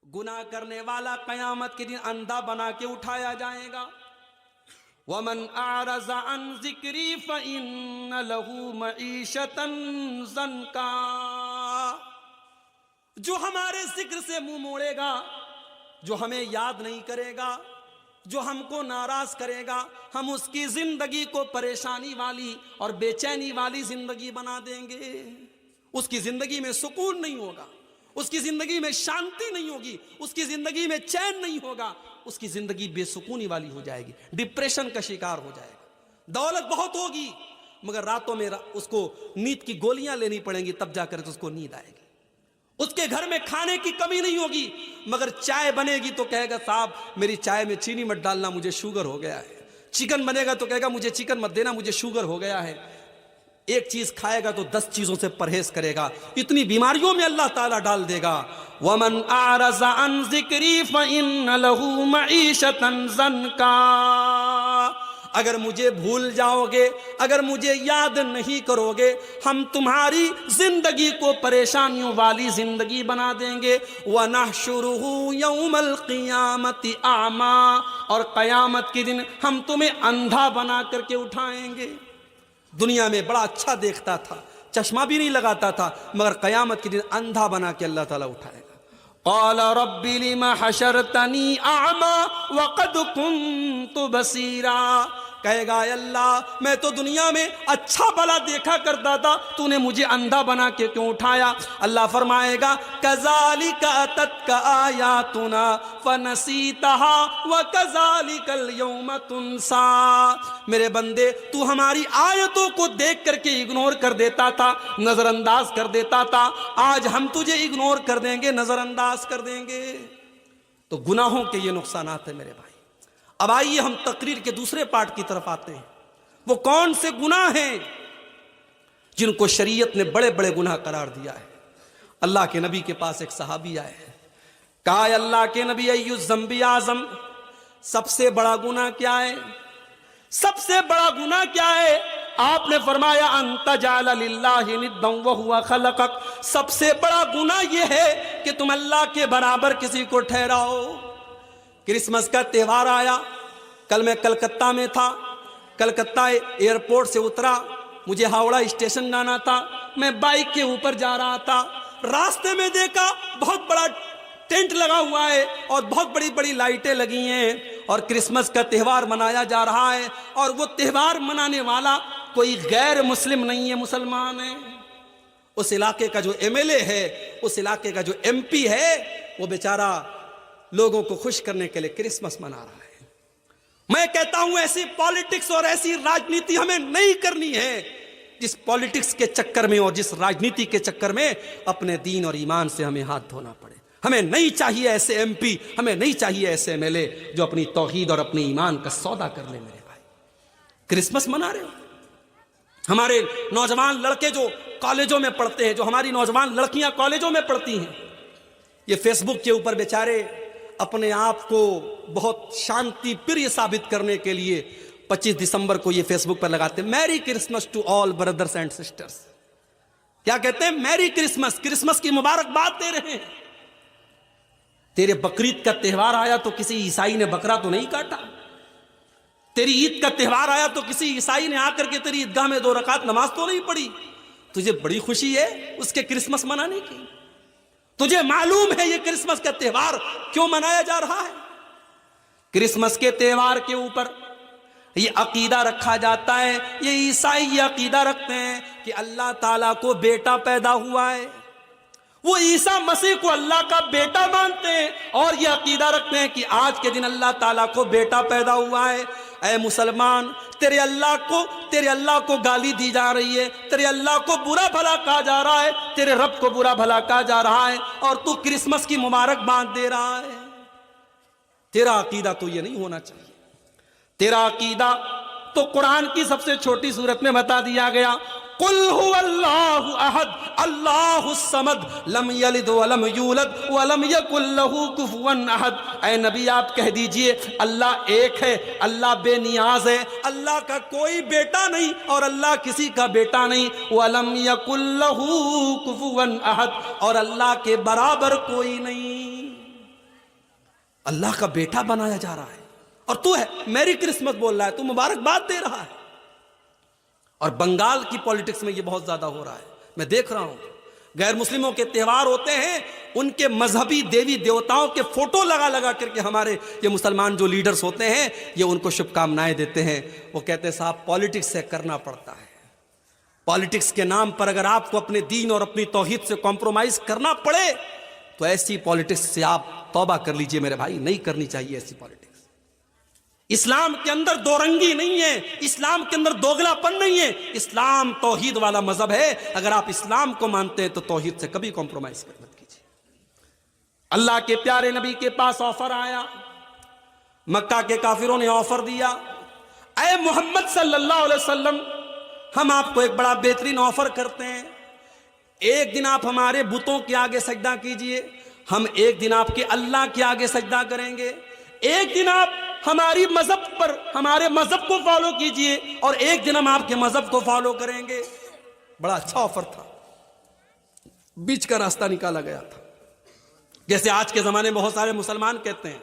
گناہ کرنے والا قیامت کے دن اندھا بنا کے اٹھایا جائے گا. وَمَنْ أَعْرَضَ عَنْ ذِكْرِي فَإِنَّ لَهُ مَعِيشَةً ضَنْكًا. جو ہمارے ذکر سے منہ موڑے گا، جو ہمیں یاد نہیں کرے گا، جو ہم کو ناراض کرے گا، ہم اس کی زندگی کو پریشانی والی اور بے چینی والی زندگی بنا دیں گے. اس کی زندگی میں سکون نہیں ہوگا، اس کی زندگی میں شانتی نہیں ہوگی، اس کی زندگی میں چین نہیں ہوگا، اس کی زندگی بے سکونی والی ہو جائے گی، ڈپریشن کا شکار ہو جائے گا. دولت بہت ہوگی مگر راتوں میں اس کو نیند کی گولیاں لینی پڑیں گی، تب جا کر اس کو نیند آئے گی. اس کے گھر میں کھانے کی کمی نہیں ہوگی مگر چائے بنے گی تو کہے گا صاحب میری چائے میں چینی مت ڈالنا، مجھے شوگر ہو گیا ہے. چکن بنے گا تو کہے گا مجھے چکن مت دینا، مجھے شوگر ہو گیا ہے. ایک چیز کھائے گا تو 10 چیزوں سے پرہیز کرے گا. اتنی بیماریوں میں اللہ تعالیٰ ڈال دے گا. وَمَنْ أَعْرَضَ عَنْ ذِكْرِي فَإِنَّ لَهُ مَعِيشَةً ضَنْكًا. اگر مجھے بھول جاؤ گے، اگر مجھے یاد نہیں کرو گے، ہم تمہاری زندگی کو پریشانیوں والی زندگی بنا دیں گے. وَنَحْشُرُهُ يَوْمَ الْقِيَامَةِ أَعْمَى. اور قیامت کے دن ہم تمہیں اندھا بنا کر کے اٹھائیں گے. دنیا میں بڑا اچھا دیکھتا تھا، چشمہ بھی نہیں لگاتا تھا، مگر قیامت کے دن اندھا بنا کے اللہ تعالیٰ اٹھائے گا. قال رب لم حشرتنی اعمی وقد كنت بصیرا. کہے گا اے اللہ میں تو دنیا میں اچھا بھلا دیکھا کرتا تھا، تو نے مجھے اندھا بنا کے کیوں اٹھایا؟ اللہ فرمائے گا کذالک اتتک آیاتنا فنسیتها وکذالک اليوم تنسی. میرے بندے تو ہماری آیتوں کو دیکھ کر کے اگنور کر دیتا تھا، نظر انداز کر دیتا تھا، آج ہم تجھے اگنور کر دیں گے، نظر انداز کر دیں گے. تو گناہوں کے یہ نقصانات ہیں میرے بھائی. اب آئیے ہم تقریر کے دوسرے پارٹ کی طرف آتے ہیں. وہ کون سے گناہ ہیں جن کو شریعت نے بڑے بڑے گناہ قرار دیا ہے؟ اللہ کے نبی کے پاس ایک صحابی آئے ہیں، کہا اے اللہ کے نبی ای الذنب اعظم، سب سے بڑا گناہ کیا ہے؟ سب سے بڑا گناہ کیا ہے؟ آپ نے فرمایا ان تجعل للہ ندا وہو خلقک. سب سے بڑا گناہ یہ ہے کہ تم اللہ کے برابر کسی کو ٹھہراؤ. کرسمس کا تہوار آیا، کل میں کلکتہ میں تھا، کلکتہ ایئرپورٹ سے اترا، مجھے ہاوڑا اسٹیشن جانا تھا. میں بائک کے اوپر جا رہا تھا، راستے میں دیکھا بہت بڑا ٹینٹ لگا ہوا ہے اور بہت بڑی بڑی لائٹیں لگی ہیں اور کرسمس کا تہوار منایا جا رہا ہے. اور وہ تہوار منانے والا کوئی غیر مسلم نہیں ہے، مسلمان ہے. اس علاقے کا جو ایم ایل اے ہے، اس علاقے کا جو ایم پی ہے، وہ بیچارہ لوگوں کو خوش کرنے کے لیے کرسمس منا رہا ہے. میں کہتا ہوں ایسی پالیٹکس اور ایسی راجنیتی ہمیں نہیں کرنی ہے جس پالیٹکس کے چکر میں اور جس راجنیتی کے چکر میں اپنے دین اور ایمان سے ہمیں ہاتھ دھونا پڑے. ہمیں نہیں چاہیے ایسے ایم پی، ہمیں نہیں چاہیے ایسے ایم ایل اے جو اپنی توحید اور اپنے ایمان کا سودا کر لیں. میرے بھائی کرسمس منا رہے ہو. ہمارے نوجوان لڑکے جو کالجوں میں پڑھتے ہیں، جو ہماری نوجوان لڑکیاں کالجوں میں پڑھتی ہیں، یہ فیس بک کے اوپر بیچارے اپنے آپ کو بہت شانتی پریہ ثابت کرنے کے لیے 25 دسمبر کو یہ فیس بک پر لگاتے ہیں merry Christmas to all brothers and sisters. کیا کہتے ہیں؟ میری کرسمس، کرسمس کی مبارکباد دے رہے ہیں. تیرے بقرعید کا تہوار آیا تو کسی عیسائی نے بکرا تو نہیں کاٹا. تیری عید کا تہوار آیا تو کسی عیسائی نے آ کر کے تیری عیدگاہ میں 2 رکعت نماز تو نہیں پڑھی. تجھے بڑی خوشی ہے اس کے کرسمس منانے کی. تجھے معلوم ہے یہ کرسمس کا تہوار کیوں منایا جا رہا ہے؟ کرسمس کے تہوار کے اوپر یہ عقیدہ رکھا جاتا ہے، یہ عیسائی یہ عقیدہ رکھتے ہیں کہ اللہ تعالیٰ کو بیٹا پیدا ہوا ہے. وہ عیسیٰ مسیح کو اللہ کا بیٹا مانتے ہیں اور یہ عقیدہ رکھتے ہیں کہ آج کے دن اللہ تعالیٰ کو بیٹا پیدا ہوا ہے. اے مسلمان، تیرے اللہ کو گالی دی جا رہی ہے، تیرے اللہ کو برا بھلا کہا جا رہا ہے، تیرے رب کو برا بھلا کہا جا رہا ہے اور تو کرسمس کی مبارکباد دے رہا ہے. تیرا عقیدہ تو یہ نہیں ہونا چاہیے. تیرا عقیدہ تو قرآن کی سب سے چھوٹی سورت میں بتا دیا گیا. قل هو اللہ احد اللہ الصمد لم یلد ولم یولد ولم یکن له کفوا احد. اے نبی آپ کہہ دیجئے اللہ ایک ہے، اللہ بے نیاز ہے، اللہ کا کوئی بیٹا نہیں اور اللہ کسی کا بیٹا نہیں. ولم یکن له کفوا احد، اور اللہ کے برابر کوئی نہیں. اللہ کا بیٹا بنایا جا رہا ہے، اور تو ہے میری کرسمس بول رہا ہے، تو مبارکباد دے رہا ہے۔ اور بنگال کی پولیٹکس میں یہ بہت زیادہ ہو رہا ہے، میں دیکھ رہا ہوں۔ غیر مسلموں کے تہوار ہوتے ہیں، ان کے مذہبی دیوی دیوتاؤں کے فوٹو لگا لگا کر کے ہمارے یہ مسلمان جو لیڈرز ہوتے ہیں یہ ان کو شبھ کامنائیں دیتے ہیں۔ وہ کہتے ہیں صاحب پولیٹکس سے کرنا پڑتا ہے، پولیٹکس کے نام پر اگر آپ کو اپنے دین اور اپنی توحید سے کمپرومائز کرنا پڑے تو ایسی پولیٹکس سے آپ توبہ کر لیجئے میرے بھائی، نہیں کرنی چاہیے ایسی پولیٹکس۔ اسلام کے اندر دو رنگی نہیں ہے، اسلام کے اندر دوگلا پن نہیں ہے، اسلام توحید والا مذہب ہے۔ اگر آپ اسلام کو مانتے ہیں تو توحید سے کبھی کمپرومائز مت کیجیے۔ اللہ کے پیارے نبی کے پاس آفر آیا، مکہ کے کافروں نے آفر دیا، اے محمد صلی اللہ علیہ وسلم ہم آپ کو ایک بڑا بہترین آفر کرتے ہیں، ایک دن آپ ہمارے بتوں کے آگے سجدہ کیجئے، ہم ایک دن آپ کے اللہ کے آگے سجدہ کریں گے، ایک دن آپ ہماری مذہب پر ہمارے مذہب کو فالو کیجئے اور ایک دن ہم آپ کے مذہب کو فالو کریں گے۔ بڑا اچھا آفر تھا، بیچ کا راستہ نکالا گیا تھا۔ جیسے آج کے زمانے میں بہت سارے مسلمان کہتے ہیں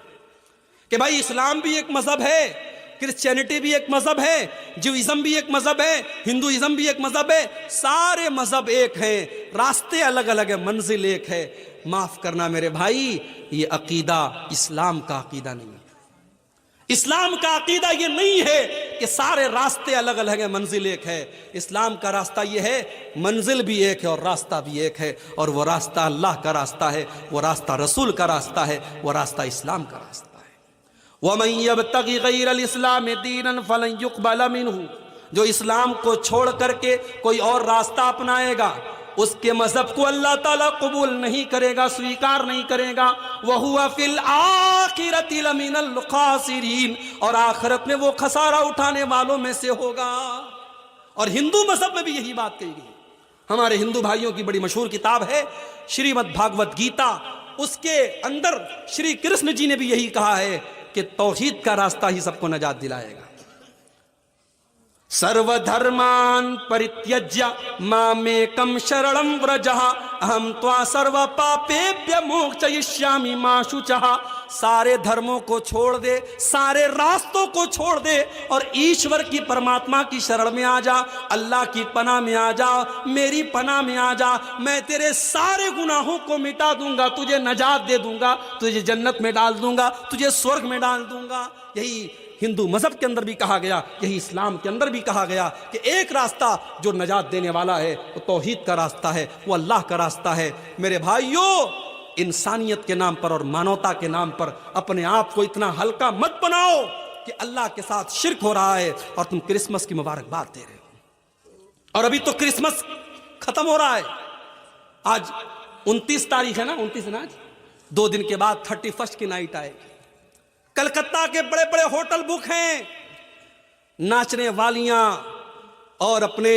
کہ بھائی اسلام بھی ایک مذہب ہے، کرسچینٹی بھی ایک مذہب ہے، جوئزم بھی ایک مذہب ہے، ہندوازم بھی ایک مذہب ہے، سارے مذہب ایک ہیں، راستے الگ الگ ہیں، منزل ایک ہے۔ معاف کرنا میرے بھائی، یہ عقیدہ اسلام کا عقیدہ نہیں ہے۔ اسلام کا عقیدہ یہ نہیں ہے کہ سارے راستے الگ الگ ہیں، منزل ایک ہے۔ اسلام کا راستہ یہ ہے منزل بھی ایک ہے اور راستہ بھی ایک ہے، اور وہ راستہ اللہ کا راستہ ہے، وہ راستہ رسول کا راستہ ہے، وہ راستہ اسلام کا راستہ ہے۔ وَمَن يَبْتَغِ غَيْرَ الْإِسْلَامِ دِينًا فَلَن يُقْبَلَ مِنْهُ، جو اسلام کو چھوڑ کر کے کوئی اور راستہ اپنائے گا اس کے مذہب کو اللہ تعالیٰ قبول نہیں کرے گا، سویکار نہیں کرے گا۔ وَهُوَ فِي الْآخِرَةِ لَمِنَ الْخَاسِرِينَ، اور آخرت میں وہ خسارہ اٹھانے والوں میں سے ہوگا۔ اور ہندو مذہب میں بھی یہی بات کہی گئی۔ ہمارے ہندو بھائیوں کی بڑی مشہور کتاب ہے شریمد بھاگوت گیتا، اس کے اندر شری کرشن جی نے بھی یہی کہا ہے کہ توحید کا راستہ ہی سب کو نجات دلائے گا۔ سرو دھرمان پریتیجیا مامیکم شرنم ورجہ اہم توا سرو پاپیبھیہ موکشیشامی ما شوچہ، سارے دھرموں کو چھوڑ دے، سارے راستوں کو چھوڑ دے اور ایشور کی پرماتما کی شرن میں آ جا، اللہ کی پناہ میں آ جا، میری پناہ میں آ جا، میں تیرے سارے گناہوں کو مٹا دوں گا، تجھے نجات دے دوں گا، تجھے جنت میں ڈال دوں گا، تجھے سورگ میں ڈال دوں گا۔ یہی ہندو مذہب کے اندر بھی کہا گیا، یہی اسلام کے اندر بھی کہا گیا کہ ایک راستہ جو نجات دینے والا ہے وہ توحید کا راستہ ہے، وہ اللہ کا راستہ ہے۔ میرے بھائیوں، انسانیت کے نام پر اور مانوتا کے نام پر اپنے آپ کو اتنا ہلکا مت بناؤ کہ اللہ کے ساتھ شرک ہو رہا ہے اور تم کرسمس کی مبارکباد دے رہے ہو۔ اور ابھی تو کرسمس ختم ہو رہا ہے، آج 29 تاریخ ہے نا، 29 ہے نا آج، 2 دن کے بعد 31 کی نائٹ آئے گی۔ کلکتہ کے بڑے بڑے ہوٹل بک ہیں، ناچنے والیاں اور اپنے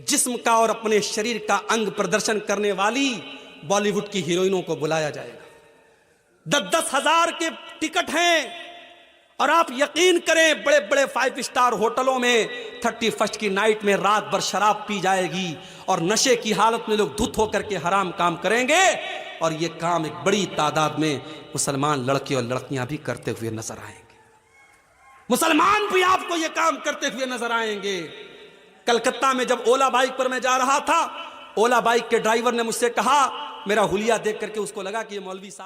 جسم کا اور اپنے شریر کا انگ پردرشن کرنے والی بالی ووڈ کی ہیروئنوں کو بلایا جائے گا۔ 10-10 ہزار کے ٹکٹ ہیں، اور آپ یقین کریں بڑے بڑے 5 اسٹار ہوٹلوں میں 31 کی نائٹ میں رات بھر شراب پی جائے گی اور نشے کی حالت میں لوگ دھت ہو کر کے حرام کام کریں گے، اور یہ کام ایک بڑی تعداد میں مسلمان لڑکے اور لڑکیاں بھی کرتے ہوئے نظر آئیں گے۔ مسلمان بھی آپ کو یہ کام کرتے ہوئے نظر آئیں گے۔ کلکتہ میں جب اولا بائک پر میں جا رہا تھا، اولا بائک کے ڈرائیور نے مجھ سے کہا، میرا حلیہ دیکھ کر کے اس کو لگا کہ یہ مولوی صاحب